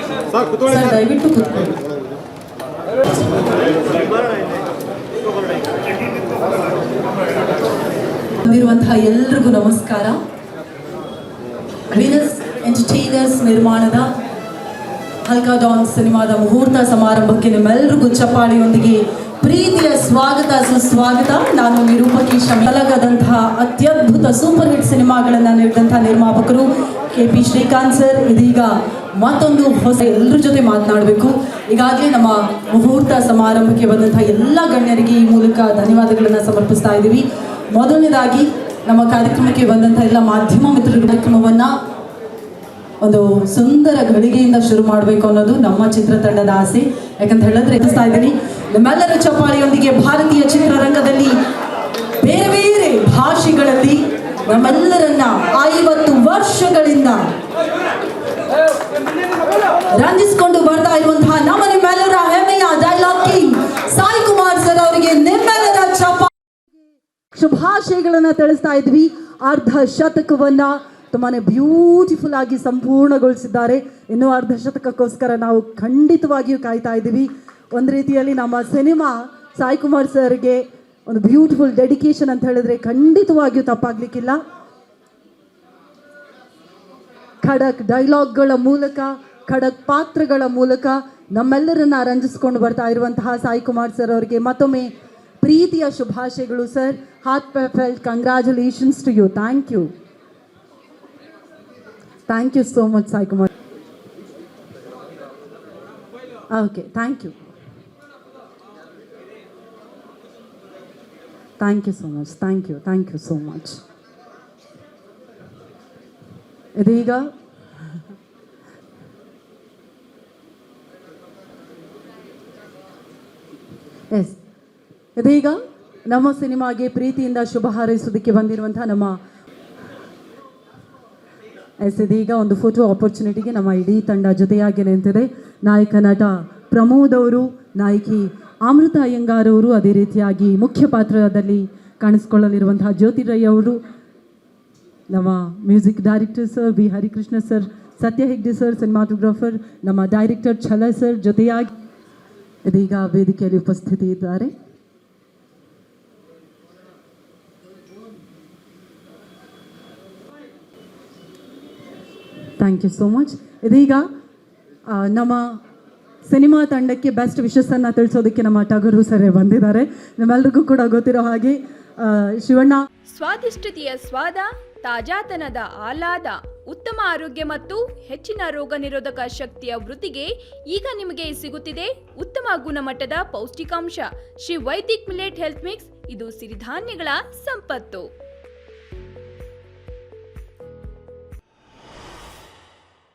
Sir ದಯವಿಟ್ಟು ಕೂತ್ಕೊಳ್ಳಿ. ಬಂದಿರುವಂತಹ ಎಲ್ರಿಗೂ ನಮಸ್ಕಾರ. ವೀನಸ್ ಎಂಟರ್ಟೈನರ್ಸ್ ನಿರ್ಮಾಣದ ಹಲ್ಕಾ ಡಾನ್ ಸಿನಿಮಾದ ಮುಹೂರ್ತ ಸಮಾರಂಭಕ್ಕೆ ನಿಮ್ಮೆಲ್ಲರಿಗೂ ಚಪ್ಪಾಳಿಯೊಂದಿಗೆ ಪ್ರೀತಿಯ ಸ್ವಾಗತ ಸುಸ್ವಾಗತ. ನಾನು ನಿರೂಪಕಿ ಶಮಲಗದಂತಹ ಅತ್ಯದ್ಭುತ ಸೂಪರ್ ಹಿಟ್ ಸಿನಿಮಾಗಳನ್ನು ನೀಡಿದಂತಹ ನಿರ್ಮಾಪಕರು KP ಶ್ರೀಕಾಂತ್ ಸರ್ ಇದೀಗ ಮತ್ತೊಂದು ಹೊಸ ಎಲ್ಲರ ಜೊತೆ ಮಾತನಾಡಬೇಕು. ಈಗಾಗಲೇ ನಮ್ಮ ಮುಹೂರ್ತ ಸಮಾರಂಭಕ್ಕೆ ಬಂದಂತಹ ಎಲ್ಲ ಗಣ್ಯರಿಗೆ ಈ ಮೂಲಕ ಧನ್ಯವಾದಗಳನ್ನು ಸಮರ್ಪಿಸ್ತಾ ಇದ್ದೀವಿ. ಮೊದಲನೇದಾಗಿ ನಮ್ಮ ಕಾರ್ಯಕ್ರಮಕ್ಕೆ ಬಂದಂತಹ ಎಲ್ಲ ಮಾಧ್ಯಮ ಮಿತ್ರರ ಕಾರ್ಯಕ್ರಮವನ್ನು ಒಂದು ಸುಂದರ ಗಳಿಗೆಯಿಂದ ಶುರು ಮಾಡಬೇಕು ಅನ್ನೋದು ನಮ್ಮ ಚಿತ್ರತಂಡದ ಆಸೆ. ಯಾಕಂತ ಹೇಳಿದ್ರೆ ಎದುರಿಸ್ತಾ ಇದ್ದೀನಿ ನಮ್ಮೆಲ್ಲರ ಚಪ್ಪಾಳಿಯೊಂದಿಗೆ ಭಾರತೀಯ ಚಿತ್ರರಂಗದಲ್ಲಿ ಬೇರೆ ಬೇರೆ ಭಾಷೆಗಳಲ್ಲಿ ನಮ್ಮೆಲ್ಲರನ್ನ 50 ವರ್ಷಗಳಿಂದ ರಂಜಿಸಿಕೊಂಡು ಬರ್ತಾ ಇರುವಂತಹ ನಮ್ಮ ನಿಮ್ಮೆಲ್ಲರ ಹೆಮ್ಮೆಯ dialogue king Sai Kumar sir ಅವರಿಗೆ ನಿಮ್ಮೆಲ್ಲರ ಚಪ್ಪಾಳಿ ಶುಭಾಶಯಗಳನ್ನ ತಿಳಿಸ್ತಾ ಇದ್ವಿ. ಅರ್ಧ ಶತಕವನ್ನ ತುಂಬಾನೇ ಬ್ಯೂಟಿಫುಲ್ ಆಗಿ ಸಂಪೂರ್ಣಗೊಳಿಸಿದ್ದಾರೆ. ಇನ್ನೂ ಅರ್ಧ ಶತಕಕ್ಕೋಸ್ಕರ ನಾವು ಖಂಡಿತವಾಗಿಯೂ ಕಾಯ್ತಾ ಇದ್ದೀವಿ. ಒಂದು ರೀತಿಯಲ್ಲಿ ನಮ್ಮ ಸಿನಿಮಾ ಸಾಯಿ ಕುಮಾರ್ ಸರ್ಗೆ ಒಂದು ಬ್ಯೂಟಿಫುಲ್ ಡೆಡಿಕೇಶನ್ ಅಂತ ಹೇಳಿದ್ರೆ ಖಂಡಿತವಾಗಿಯೂ ತಪ್ಪಾಗ್ಲಿಕ್ಕಿಲ್ಲ. ಖಡಕ್ ಡೈಲಾಗ್ಗಳ ಮೂಲಕ, ಖಡಕ್ ಪಾತ್ರಗಳ ಮೂಲಕ ನಮ್ಮೆಲ್ಲರನ್ನ ರಂಜಿಸ್ಕೊಂಡು ಬರ್ತಾ ಇರುವಂತಹ ಸಾಯಿ ಕುಮಾರ್ ಸರ್ ಅವರಿಗೆ ಮತ್ತೊಮ್ಮೆ ಪ್ರೀತಿಯ ಶುಭಾಶಯಗಳು sir. Heartfelt congratulations to you. Thank you. Thank you so much, Sai Kumar. Okay, thank you. Thank you so much. Thank you so much. ಇದೀಗ ನಮ್ಮ ಸಿನಿಮಾಗೆ ಪ್ರೀತಿಯಿಂದ ಶುಭ ಹಾರೈಸೋದಕ್ಕೆ ಬಂದಿರುವಂತಹ ನಮ್ಮ ಇದೀಗ ಒಂದು ಫೋಟೋ ಆಪರ್ಚುನಿಟಿಗೆ ನಮ್ಮ ಇಡೀ ತಂಡ ಜೊತೆಯಾಗಿ ನಿಂತಿದೆ. ನಾಯಕ ನಟ ಪ್ರಮೋದ್ ಅವರು, ನಾಯಕಿ ಅಮೃತ ಅಯ್ಯಂಗಾರ್ ಅವರು, ಅದೇ ರೀತಿಯಾಗಿ ಮುಖ್ಯ ಪಾತ್ರದಲ್ಲಿ ಕಾಣಿಸ್ಕೊಳ್ಳಲಿರುವಂತಹ ಜ್ಯೋತಿ ರೈ ಅವರು, ನಮ್ಮ music director sir B Harikrishna sir, Satya Hegde sir cinematographer, ನಮ್ಮ ಡೈರೆಕ್ಟರ್ ಛಲ ಸರ್ ಜೊತೆಯಾಗಿ ಇದೀಗ ವೇದಿಕೆಯಲ್ಲಿ ಉಪಸ್ಥಿತಿ ಇದ್ದಾರೆ. Thank you so much. ಇದೀಗ ನಮ್ಮ ಸಿನಿಮಾ ತಂಡಕ್ಕೆ ಬೆಸ್ಟ್ ವಿಶಸ್ಸನ್ನು ತಿಳಿಸೋದಕ್ಕೆ ನಮ್ಮ ಟಗರು ಸರ್ ಬಂದಿದ್ದಾರೆ. ನಮ್ಮೆಲ್ರಿಗೂ ಕೂಡ ಗೊತ್ತಿರೋ ಹಾಗೆ ಶಿವಣ್ಣ ಸ್ವಾದಿಷ್ಟತೆಯ ಸ್ವಾದ, ತಾಜಾತನದ ಆಹ್ಲಾದ, ಉತ್ತಮ ಆರೋಗ್ಯ ಮತ್ತು ಹೆಚ್ಚಿನ ರೋಗ ನಿರೋಧಕ ಶಕ್ತಿಯ ವೃದ್ಧಿಗೆ ಈಗ ನಿಮಗೆ ಸಿಗುತ್ತಿದೆ ಉತ್ತಮ ಗುಣಮಟ್ಟದ ಪೌಷ್ಟಿಕಾಂಶ Shri Vaidik millet health mix. ಇದು ಸಿರಿಧಾನ್ಯಗಳ ಸಂಪತ್ತು.